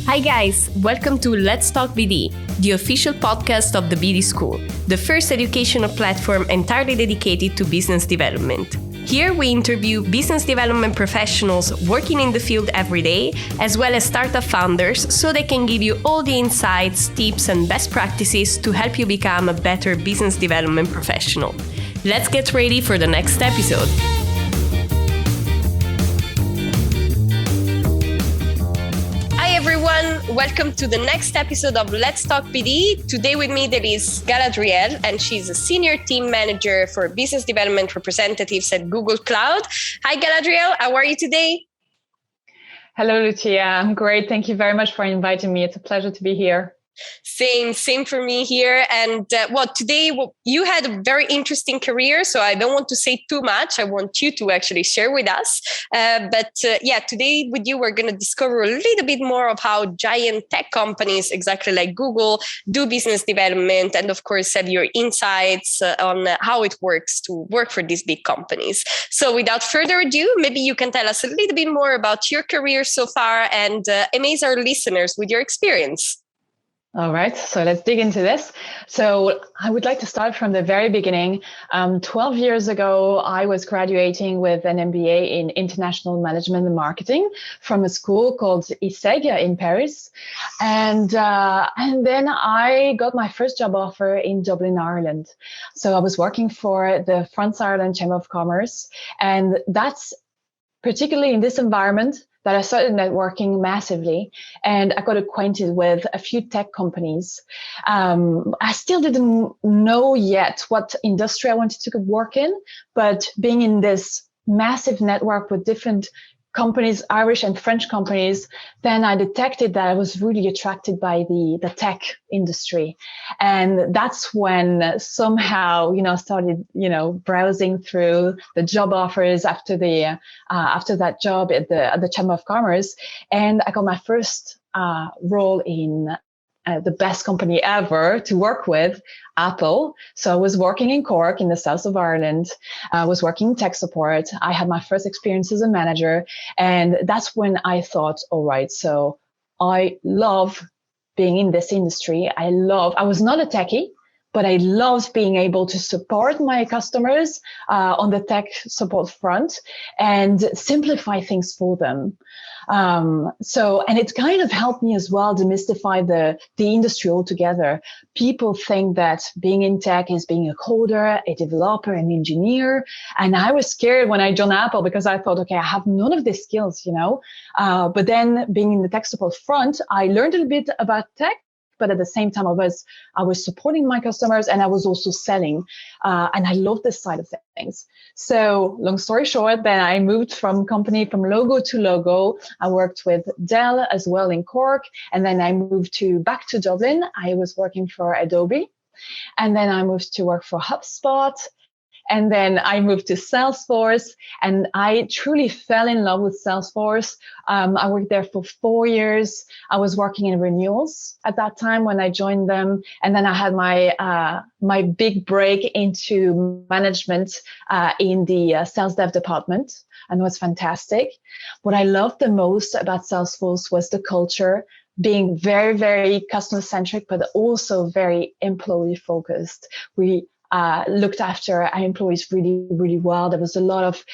Hi guys, welcome to Let's Talk BD, the official podcast of the BD School, the first educational platform entirely dedicated to business development. Here we interview business development professionals working in the field every day, as well as startup founders, so they can give you all the insights, tips, and best practices to help you become a better business development professional. Let's get ready for the next episode. Welcome to the next episode of Let's Talk BD. Today with me there is Galadrielle, and she's a senior team manager for business development representatives at Google Cloud. Hi Galadrielle, how are you today? Hello Lucia, I'm great. Thank you very much for inviting me. It's a pleasure to be here. Same for me here. And today you had a very interesting career, so I don't want to say too much. I want you to actually share with us. Today with you, we're going to discover a little bit more of how giant tech companies, exactly like Google, do business development, and of course have your insights on how it works to work for these big companies. So without further ado, maybe you can tell us a little bit more about your career so far and amaze our listeners with your experience. All right, so let's dig into this. So I would like to start from the very beginning. 12 years ago, I was graduating with an MBA in International Management and Marketing from a school called ISEG in Paris. And then I got my first job offer in Dublin, Ireland. So I was working for the France Ireland Chamber of Commerce. And that's particularly in this environment that I started networking massively, and I got acquainted with a few tech companies. I still didn't know yet what industry I wanted to work in, but being in this massive network with different companies, Irish and French companies, then I detected that I was really attracted by the tech industry. And that's when somehow, started, browsing through the job offers after that job at the Chamber of Commerce. And I got my first role in the best company ever to work with, Apple. So I was working in Cork in the south of Ireland. I was working tech support. I had my first experience as a manager. And that's when I thought, all right, so I love being in this industry. I was not a techie, but I loved being able to support my customers on the tech support front and simplify things for them. And it kind of helped me as well demystify the industry altogether. People think that being in tech is being a coder, a developer, an engineer. And I was scared when I joined Apple because I thought, okay, I have none of these skills, but then being in the tech support front, I learned a little bit about tech. But at the same time, I was supporting my customers and I was also selling. And I love this side of things. So long story short, then I moved from logo to logo. I worked with Dell as well in Cork. And then I moved back to Dublin. I was working for Adobe. And then I moved to work for HubSpot. And then I moved to Salesforce, and I truly fell in love with Salesforce. I worked there for 4 years. I was working in renewals at that time when I joined them. And then I had my big break into management in the sales dev department, and it was fantastic. What I loved the most about Salesforce was the culture, being very, very customer centric, but also very employee focused. We looked after our employees really, really well. There was a lot of,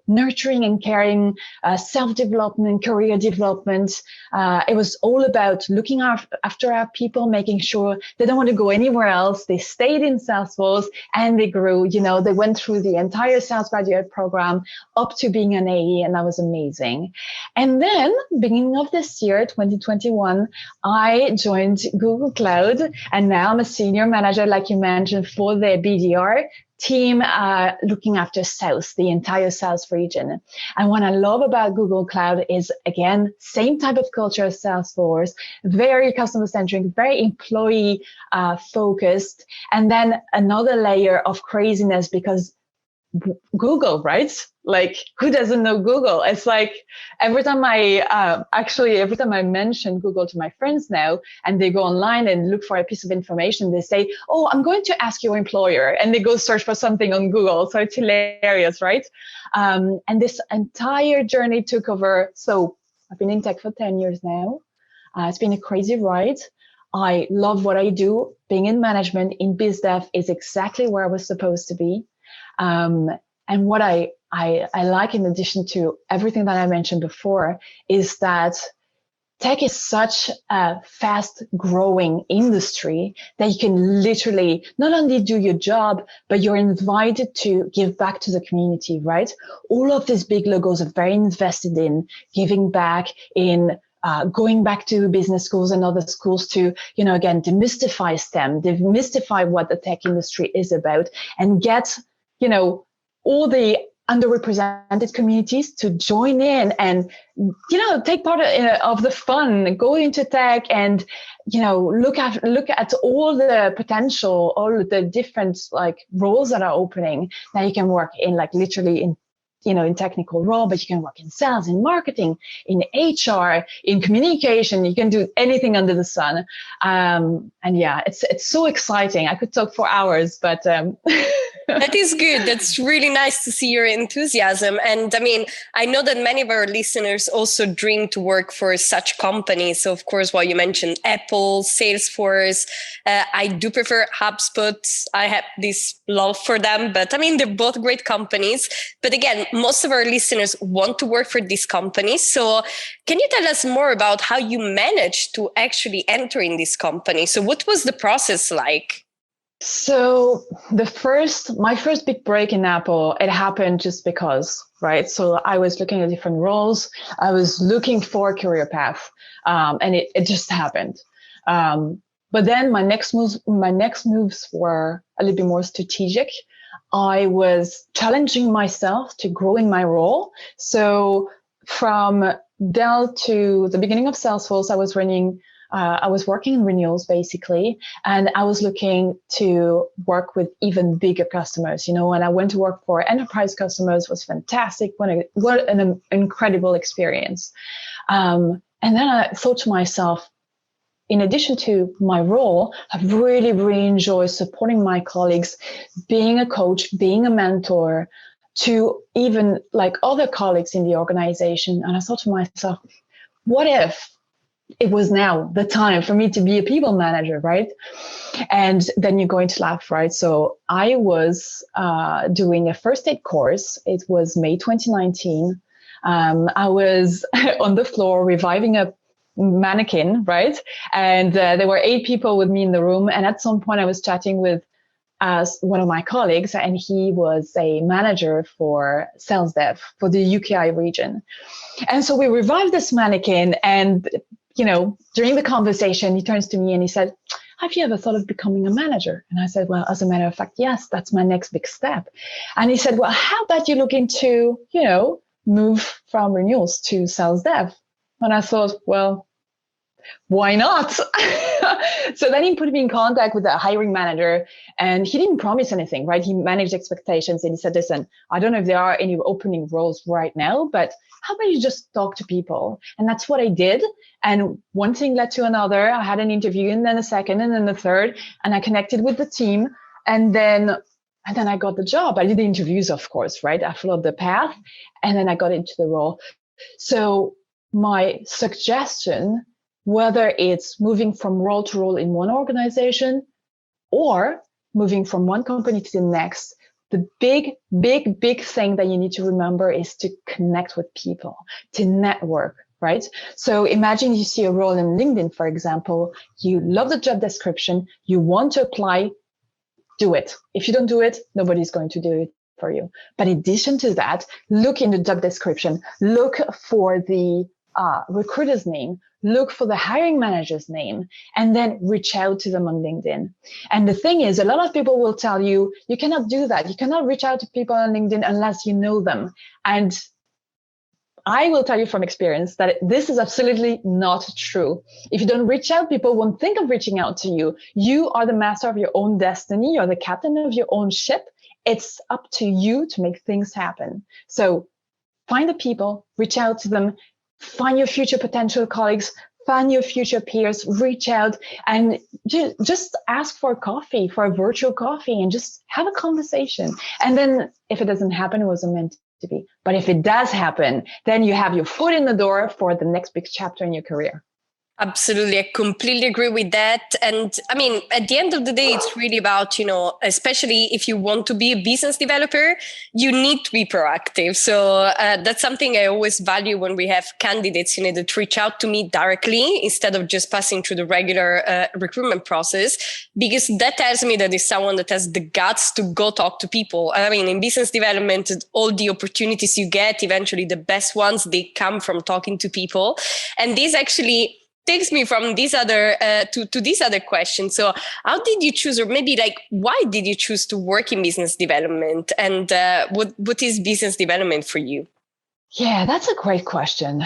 nurturing and caring, self-development, career development. It was all about looking after our people, making sure they don't want to go anywhere else. They stayed in Salesforce and they grew. They went through the entire sales graduate program up to being an AE, and that was amazing. And then beginning of this year, 2021, I joined Google Cloud, and now I'm a senior manager, like you mentioned, for the BDR team looking after South, the entire South region. And what I love about Google Cloud is, again, same type of culture as Salesforce, very customer centric, very employee focused. And then another layer of craziness because Google, right? Like, who doesn't know Google? It's like every time I mention Google to my friends now, and they go online and look for a piece of information, they say, "Oh, I'm going to ask your employer," and they go search for something on Google. So it's hilarious, right? And this entire journey took over. So I've been in tech for 10 years now. It's been a crazy ride. I love what I do. Being in management in biz dev is exactly where I was supposed to be. And what I like, in addition to everything that I mentioned before, is that tech is such a fast growing industry that you can literally not only do your job, but you're invited to give back to the community, right? All of these big logos are very invested in giving back, in going back to business schools and other schools to, again, demystify STEM, demystify what the tech industry is about, and get, all the underrepresented communities to join in and, take part of the fun, go into tech and, look at all the potential, all the different roles that are opening. Now you can work in literally in technical role, but you can work in sales, in marketing, in HR, in communication. You can do anything under the sun. And yeah, it's so exciting. I could talk for hours, but that is good. That's really nice to see your enthusiasm. And I mean, I know that many of our listeners also dream to work for such companies. So of course, what you mentioned, Apple, Salesforce, I do prefer HubSpot. I have this love for them, but I mean, they're both great companies. But again, most of our listeners want to work for these companies. So can you tell us more about how you managed to actually enter in this company? So what was the process like? So my first big break in Apple, it happened just because, right? So I was looking at different roles. I was looking for a career path, and it just happened. But then my next moves were a little bit more strategic. I was challenging myself to grow in my role. So from Dell to the beginning of Salesforce, I was working in renewals basically, and I was looking to work with even bigger customers, and I went to work for enterprise customers. It was fantastic. What an incredible experience. And then I thought to myself, in addition to my role, I really, really enjoy supporting my colleagues, being a coach, being a mentor to even other colleagues in the organization. And I thought to myself, what if it was now the time for me to be a people manager, right? And then you're going to laugh, right? So I was doing a first aid course. It was May 2019. I was on the floor reviving a mannequin, right? And there were 8 people with me in the room. And at some point I was chatting with one of my colleagues, and he was a manager for sales dev for the UKI region. And so we revived this mannequin, and during the conversation, he turns to me and he said, have you ever thought of becoming a manager? And I said, well, as a matter of fact, yes, that's my next big step. And he said, well, how about you look into, move from renewals to sales dev? And I thought, well, why not? So then he put me in contact with the hiring manager, and he didn't promise anything, right? He managed expectations, and he said, listen, I don't know if there are any opening roles right now, but how about you just talk to people? And that's what I did. And one thing led to another. I had an interview, and then a second, and then the third, and I connected with the team. And then I got the job. I did the interviews, of course, right? I followed the path, and then I got into the role. So my suggestion, whether it's moving from role to role in one organization or moving from one company to the next, the big thing that you need to remember is to connect with people, to network, right? So imagine you see a role in LinkedIn, for example, you love the job description, you want to apply, do it. If you don't do it, nobody's going to do it for you. But in addition to that, look in the job description, look for the recruiter's name, look for the hiring manager's name, and then reach out to them on LinkedIn. And the thing is, a lot of people will tell you, you cannot do that. You cannot reach out to people on LinkedIn unless you know them. And I will tell you from experience that this is absolutely not true. If you don't reach out, people won't think of reaching out to you. You are the master of your own destiny. You're the captain of your own ship. It's up to you to make things happen. So find the people, reach out to them, find your future potential colleagues, find your future peers, reach out and just ask for a coffee, for a virtual coffee, and just have a conversation. And then if it doesn't happen, it wasn't meant to be. But if it does happen, then you have your foot in the door for the next big chapter in your career. Absolutely. I completely agree with that. And I mean, at the end of the day, it's really about, especially if you want to be a business developer, you need to be proactive. So that's something I always value when we have candidates, that reach out to me directly instead of just passing through the regular recruitment process, because that tells me that is someone that has the guts to go talk to people. I mean, in business development, all the opportunities you get, eventually the best ones, they come from talking to people. And this actually takes me from this other to this other question. So how did you choose, or maybe like why did you choose to work in business development, and what is business development for you? Yeah, that's a great question.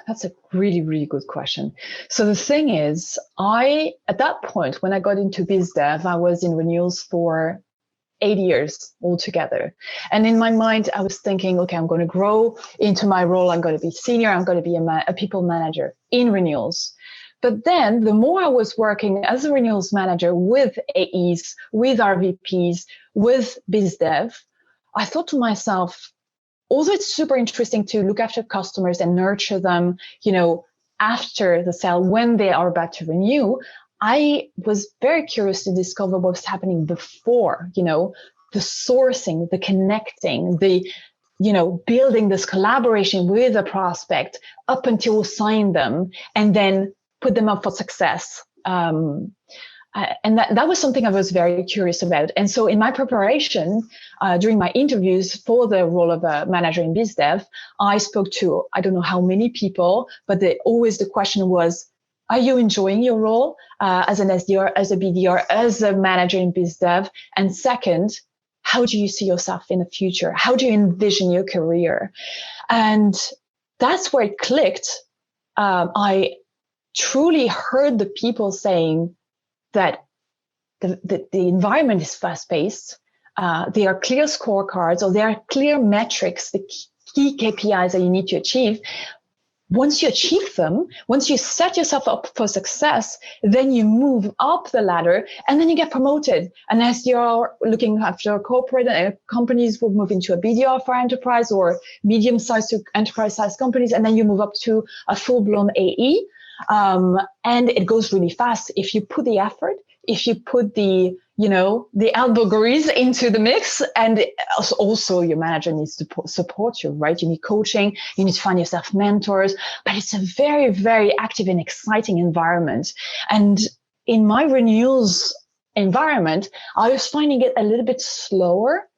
That's a really, really good question. So the thing is, at that point, when I got into biz dev, I was in renewals for 8 years altogether. And in my mind, I was thinking, okay, I'm going to grow into my role. I'm going to be senior. I'm going to be a people manager in renewals. But then the more I was working as a renewals manager with AEs, with RVPs, with biz dev, I thought to myself, although it's super interesting to look after customers and nurture them, after the sale, when they are about to renew, I was very curious to discover what was happening before, the sourcing, the connecting, the, building this collaboration with a prospect up until sign them and then put them up for success. And that was something I was very curious about. And so in my preparation, during my interviews for the role of a manager in BizDev, I spoke to, I don't know how many people, but always the question was, are you enjoying your role as an SDR, as a BDR, as a manager in BizDev? And second, how do you see yourself in the future? How do you envision your career? And that's where it clicked. I truly heard the people saying that the environment is fast-paced. There are clear scorecards, or there are clear metrics, the key KPIs that you need to achieve. Once you achieve them, once you set yourself up for success, then you move up the ladder and then you get promoted. And as you're looking after corporate companies, will move into a BDR for enterprise or medium-sized to enterprise-sized companies, and then you move up to a full-blown AE. And it goes really fast if you put the effort, if you put the elbow grease into the mix. And also your manager needs to support you, right? You need coaching, you need to find yourself mentors, but it's a very, very active and exciting environment. And in my renewals environment, I was finding it a little bit slower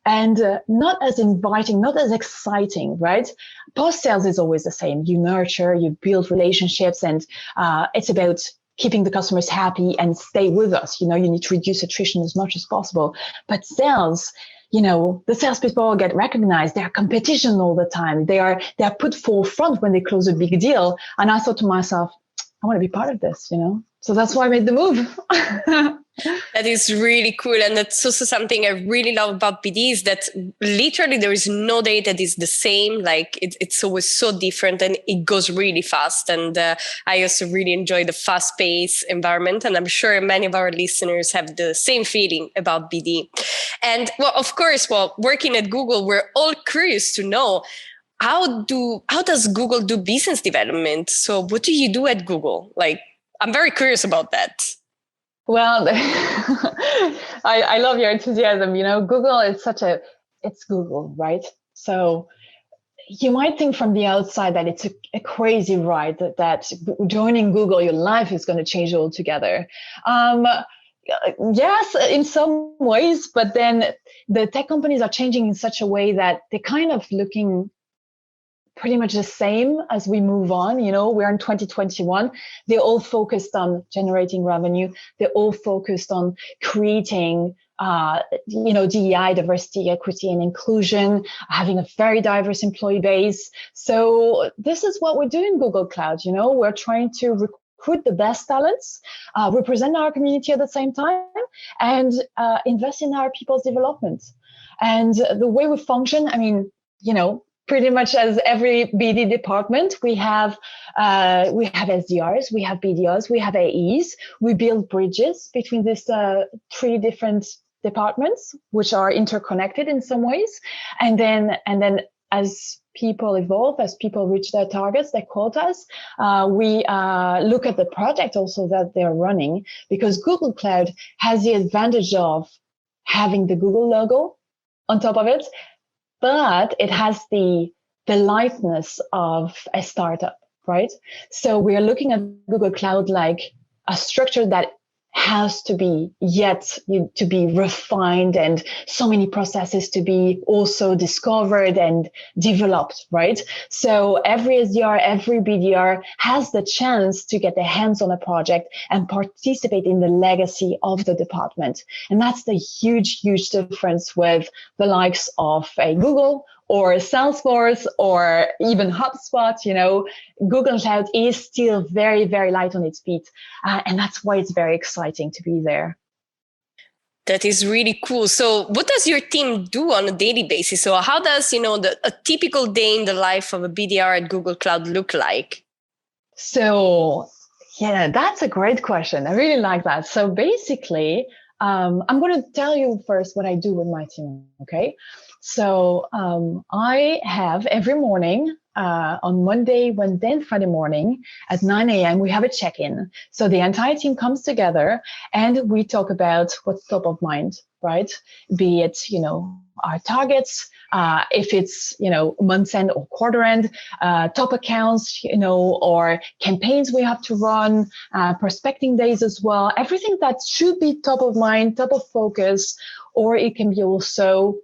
and not as inviting, not as exciting, right? Post sales is always the same. You nurture, you build relationships, and it's about keeping the customers happy and stay with us. You need to reduce attrition as much as possible. But sales, the salespeople get recognized. They're competition all the time. They're put forefront when they close a big deal. And I thought to myself, I want to be part of this, So that's why I made the move. That is really cool. And that's also something I really love about BD is that literally there is no day that is the same. Like it's always so different and it goes really fast. And I also really enjoy the fast paced environment. And I'm sure many of our listeners have the same feeling about BD. And well, of course, working at Google, we're all curious to know how does Google do business development? So what do you do at Google? Like, I'm very curious about that. Well, I love your enthusiasm. Google is it's Google, right? So you might think from the outside that it's a crazy ride, that joining Google, your life is going to change altogether. Yes, in some ways, but then the tech companies are changing in such a way that they're kind of looking pretty much the same as we move on. We're in 2021. They're all focused on generating revenue. They're all focused on creating, DEI, diversity, equity, and inclusion, having a very diverse employee base. So this is what we do in Google Cloud. We're trying to recruit the best talents, represent our community at the same time, and invest in our people's development. And the way we function, pretty much as every BD department, we have SDRs, we have BDRs, we have AEs. We build bridges between these three different departments, which are interconnected in some ways. And then as people evolve, as people reach their targets, their quotas, we look at the project also that they're running, because Google Cloud has the advantage of having the Google logo on top of it, but it has the lightness of a startup, right? So we are looking at Google Cloud like a structure that has to be to be refined, and so many processes to be also discovered and developed, right? So every SDR, every BDR has the chance to get their hands on a project and participate in the legacy of the department. And that's the huge difference with the likes of a Google or Salesforce or even HubSpot. Google Cloud is still very, very light on its feet. And that's why it's very exciting to be there. That is really cool. So what does your team do on a daily basis? So how does, a typical day in the life of a BDR at Google Cloud look like? So, yeah, that's a great question. I really like that. So basically, I'm going to tell you first what I do with my team, okay? So I have every morning, on Monday, Wednesday, and Friday morning at 9 a.m., we have a check-in. So the entire team comes together and we talk about what's top of mind, right? Be it, our targets, if it's, month end or quarter end, top accounts, or campaigns we have to run, prospecting days as well, everything that should be top of mind, top of focus, or it can be also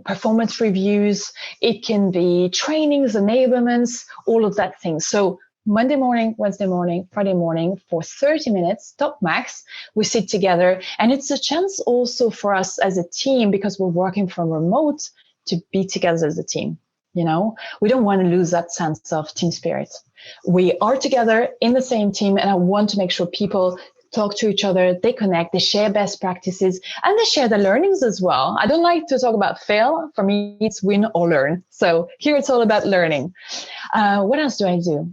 performance reviews, it can be trainings, enablements, all of that thing. So Monday morning, Wednesday morning, Friday morning for 30 minutes, top max, we sit together. And it's a chance also for us as a team, because we're working from remote, to be together as a team. We don't want to lose that sense of team spirit. We are together in the same team, and I want to make sure people talk to each other, they connect, they share best practices, and they share the learnings as well. I don't like to talk about fail. For me, it's win or learn. So here it's all about learning. What else do I do?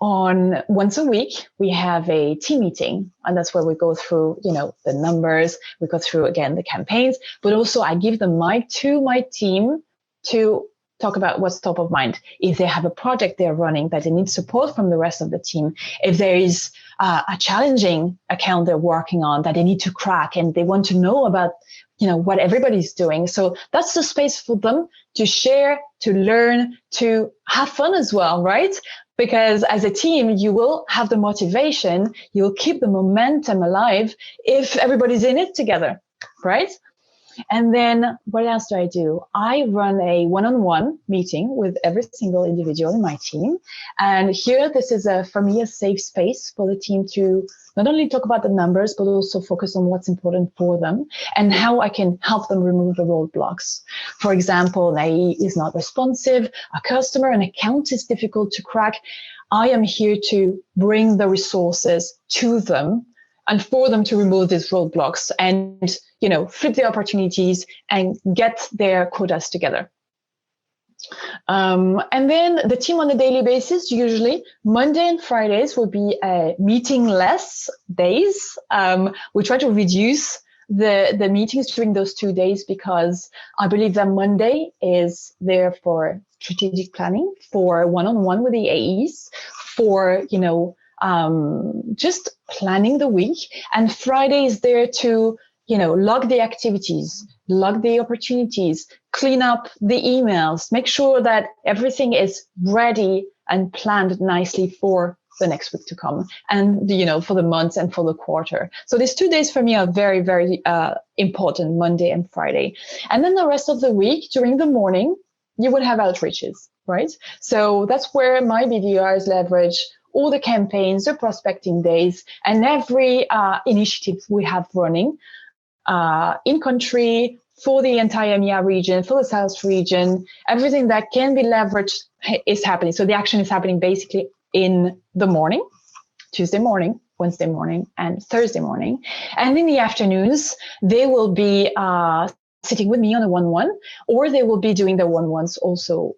Once a week, we have a team meeting, and that's where we go through, the numbers. We go through, again, the campaigns, but also I give the mic to my team to talk about what's top of mind. If they have a project they're running that they need support from the rest of the team, if there is a challenging account they're working on that they need to crack and they want to know about, what everybody's doing. So that's the space for them to share, to learn, to have fun as well, right? Because as a team, you will have the motivation, you'll keep the momentum alive if everybody's in it together, right? And then what else do I do? I run a one-on-one meeting with every single individual in my team. And here, this is for me, a safe space for the team to not only talk about the numbers, but also focus on what's important for them and how I can help them remove the roadblocks. For example, an AE is not responsive, a customer, an account is difficult to crack. I am here to bring the resources to them and for them to remove these roadblocks and, flip the opportunities and get their quotas together. And then the team on a daily basis, usually Monday and Fridays will be meeting less days. We try to reduce the meetings during those 2 days because I believe that Monday is there for strategic planning, for one-on-one with the AEs, for, just planning the week. And Friday is there to, log the activities, log the opportunities, clean up the emails, make sure that everything is ready and planned nicely for the next week to come and, for the months and for the quarter. So these 2 days for me are very, very important, Monday and Friday. And then the rest of the week during the morning, you would have outreaches, right? So that's where my BDRs leverage all the campaigns, the prospecting days, and every initiative we have running in country for the entire EMEA region, for the South region. Everything that can be leveraged is happening. So the action is happening basically in the morning, Tuesday morning, Wednesday morning, and Thursday morning. And in the afternoons, they will be sitting with me on a one-one, or they will be doing their one-ones also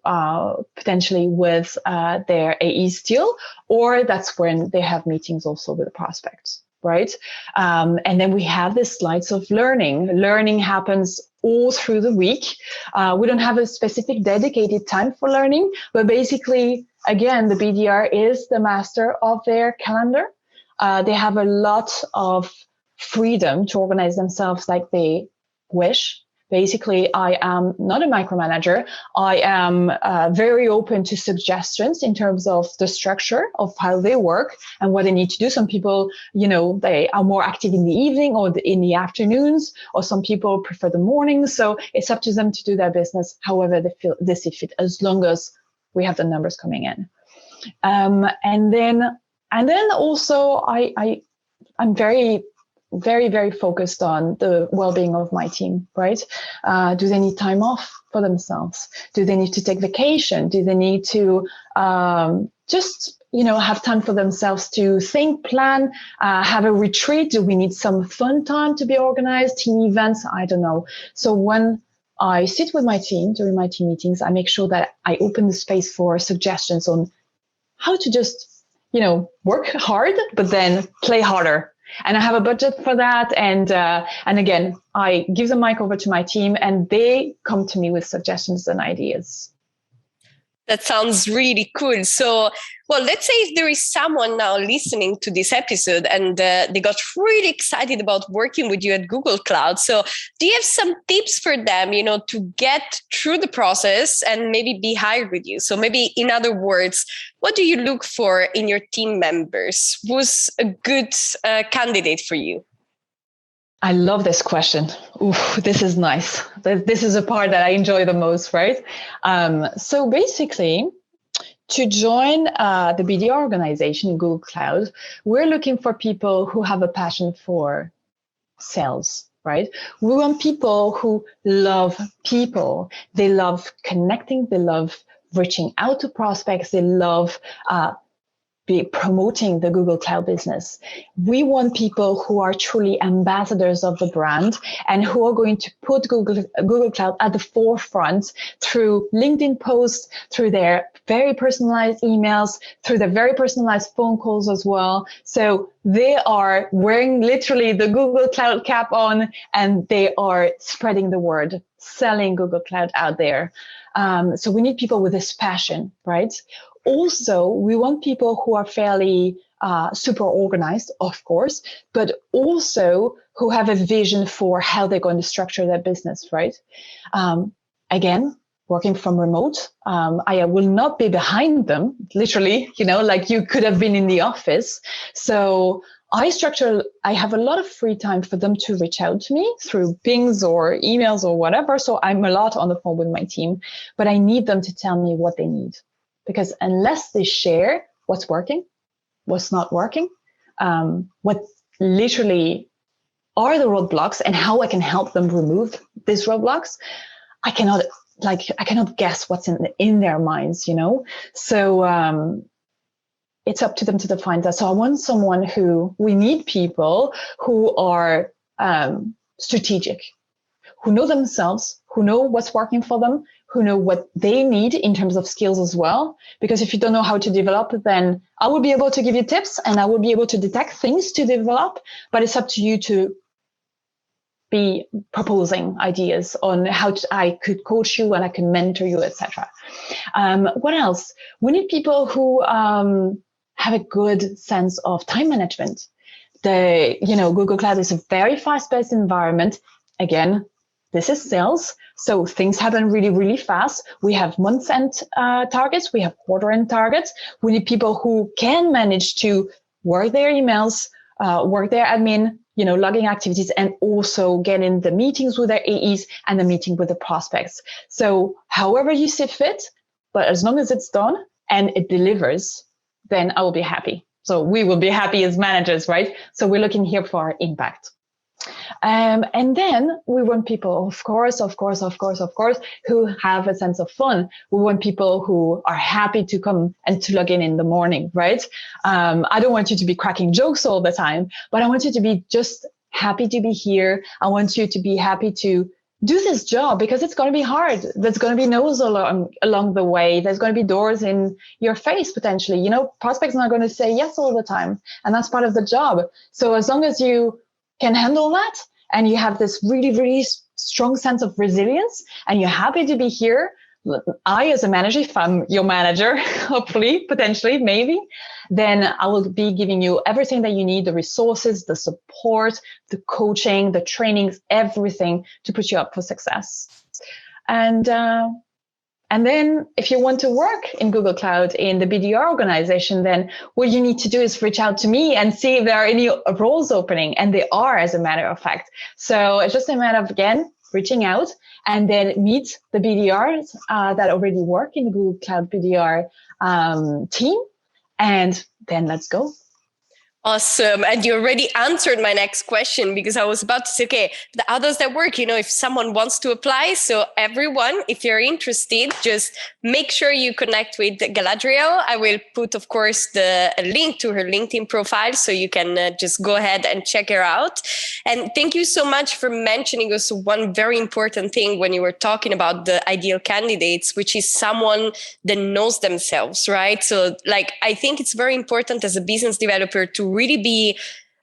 potentially with their AE still, or that's when they have meetings also with the prospects, right? And then we have this slides of learning. Learning happens all through the week. We don't have a specific dedicated time for learning, but basically, again, the BDR is the master of their calendar. They have a lot of freedom to organize themselves like they wish. Basically, I am not a micromanager. I am very open to suggestions in terms of the structure of how they work and what they need to do. Some people, they are more active in the evening or in the afternoons, or some people prefer the mornings. So it's up to them to do their business however they see fit, as long as we have the numbers coming in. And then also I'm very, very, very focused on the well-being of my team, right? Do they need time off for themselves? Do they need to take vacation? Do they need to just, have time for themselves to think, plan, have a retreat? Do we need some fun time to be organized, team events? I don't know. So when I sit with my team during my team meetings, I make sure that I open the space for suggestions on how to just, work hard, but then play harder. And I have a budget for that. And again, I give the mic over to my team and they come to me with suggestions and ideas. That sounds really cool. So, let's say if there is someone now listening to this episode and they got really excited about working with you at Google Cloud. So do you have some tips for them, to get through the process and maybe be hired with you? So maybe in other words, what do you look for in your team members? Who's a good candidate for you? I love this question. Oof, this is nice. This is a part that I enjoy the most, right? So basically, to join the BDR organization in Google Cloud, we're looking for people who have a passion for sales, right? We want people who love people. They love connecting. They love reaching out to prospects. They love be promoting the Google Cloud business. We want people who are truly ambassadors of the brand and who are going to put Google Cloud at the forefront through LinkedIn posts, through their very personalized emails, through their very personalized phone calls as well. So they are wearing literally the Google Cloud cap on and they are spreading the word, selling Google Cloud out there. So we need people with this passion, right? Also, we want people who are fairly super organized, of course, but also who have a vision for how they're going to structure their business, right? Again, working from remote, I will not be behind them, literally, like you could have been in the office. So I have a lot of free time for them to reach out to me through pings or emails or whatever. So I'm a lot on the phone with my team, but I need them to tell me what they need. Because unless they share what's working, what's not working, what literally are the roadblocks and how I can help them remove these roadblocks, I cannot guess what's in their minds, So it's up to them to define that. So I want we need people who are strategic, who know themselves, who know what's working for them, who know what they need in terms of skills as well. Because if you don't know how to develop, then I will be able to give you tips and I will be able to detect things to develop, but it's up to you to be proposing ideas on how I could coach you and I can mentor you, etc. What else? We need people who have a good sense of time management. Google Cloud is a very fast-paced environment. Again, this is sales, so things happen really, really fast. We have month-end targets. We have quarter-end targets. We need people who can manage to work their emails, work their admin, logging activities, and also get in the meetings with their AEs and the meeting with the prospects. So however you see fit, but as long as it's done and it delivers, then I will be happy. So we will be happy as managers, right? So we're looking here for our impact. And then we want people, of course, who have a sense of fun. We want people who are happy to come and to log in the morning, right? I don't want you to be cracking jokes all the time, but I want you to be just happy to be here. I want you to be happy to, do this job because it's going to be hard. There's going to be no's along the way. There's going to be doors in your face potentially. You know, prospects are not going to say yes all the time, and that's part of the job. So as long as you can handle that and you have this really, really strong sense of resilience and you're happy to be here, I, as a manager, if I'm your manager, hopefully, potentially, maybe, then I will be giving you everything that you need, the resources, the support, the coaching, the trainings, everything to put you up for success. And then if you want to work in Google Cloud in the BDR organization, then what you need to do is reach out to me and see if there are any roles opening. And they are, as a matter of fact. So it's just a matter of, again, reaching out and then meet the BDRs that already work in the Google Cloud BDR team. And then let's go. Awesome. And you already answered my next question, because I was about to say, okay, how does that work? You know, if someone wants to apply. So everyone, if you're interested, just make sure you connect with Galadrielle. I will put, of course, a link to her LinkedIn profile, so you can just go ahead and check her out. And thank you so much for mentioning also one very important thing when you were talking about the ideal candidates, which is someone that knows themselves, right? So like, I think it's very important as a business developer to really be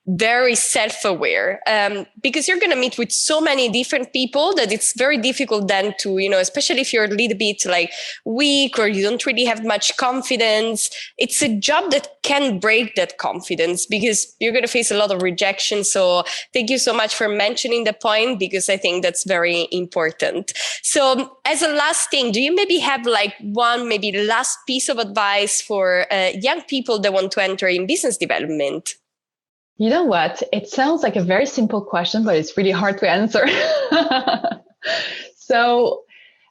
very self-aware, because you're going to meet with so many different people that it's very difficult then to, you know, especially if you're a little bit like weak or you don't really have much confidence, it's a job that can break that confidence because you're going to face a lot of rejection. So thank you so much for mentioning the point, because I think that's very important. So as a last thing, do you maybe have like one maybe last piece of advice for young people that want to enter in business development? You know what? It sounds like a very simple question, but it's really hard to answer. So,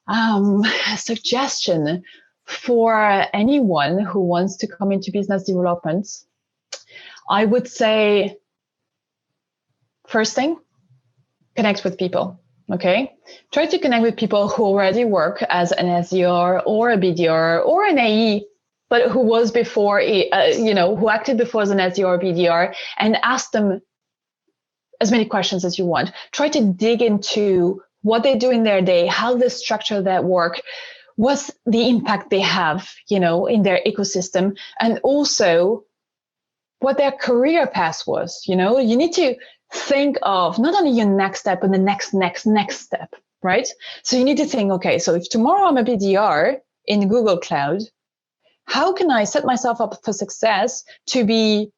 a suggestion for anyone who wants to come into business development, I would say, first thing, connect with people. Okay. Try to connect with people who already work as an SDR or a BDR or an AE, but who was before, who acted before as an SDR or BDR, and ask them as many questions as you want. Try to dig into what they do in their day, how they structure their work, what's the impact they have, in their ecosystem, and also what their career path was. You need to think of not only your next step, but the next step, right? So you need to think, okay, so if tomorrow I'm a BDR in Google Cloud, how can I set myself up for success to be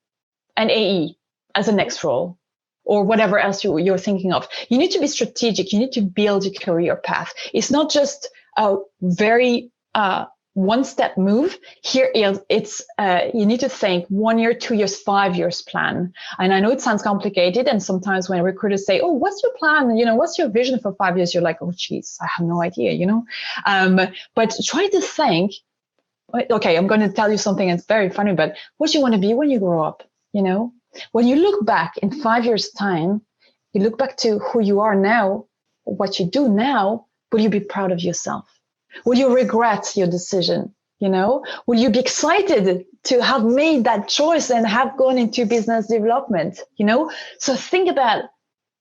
an AE as a next role, or whatever else you're thinking of? You need to be strategic. You need to build your career path. It's not just a very one-step move. Here, it's you need to think 1 year, 2 years, 5 years plan. And I know it sounds complicated. And sometimes when recruiters say, "Oh, what's your plan? What's your vision for 5 years?" You're like, "Oh, geez, I have no idea." But try to think. Okay, I'm going to tell you something that's very funny, but what do you want to be when you grow up? When you look back in 5 years' time, you look back to who you are now, what you do now, will you be proud of yourself? Will you regret your decision? Will you be excited to have made that choice and have gone into business development? So think about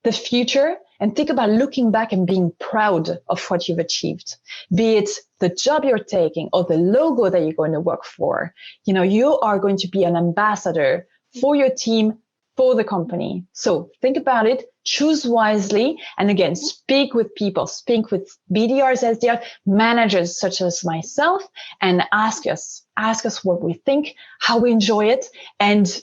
the future and think about looking back and being proud of what you've achieved, be it the job you're taking or the logo that you're going to work for. You are going to be an ambassador for your team, for the company. So think about it, choose wisely, and again, speak with people, speak with BDRs, SDRs, managers such as myself, and ask us what we think, how we enjoy it, and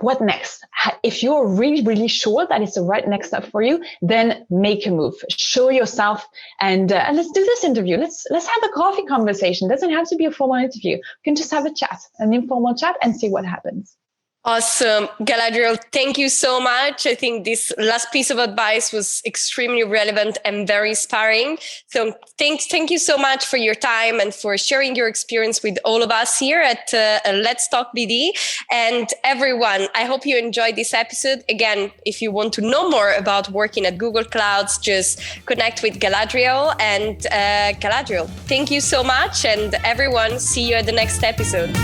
what next? If you're really, really sure that it's the right next step for you, then make a move. Show yourself, and let's do this interview. Let's have a coffee conversation. It doesn't have to be a formal interview. You can just have a chat, an informal chat, and see what happens. Awesome. Galadrielle, thank you so much. I think this last piece of advice was extremely relevant and very inspiring. So thank you so much for your time and for sharing your experience with all of us here at Let's Talk BD. And everyone, I hope you enjoyed this episode. Again, if you want to know more about working at Google Clouds, just connect with Galadrielle. And Galadrielle, thank you so much. And everyone, see you at the next episode.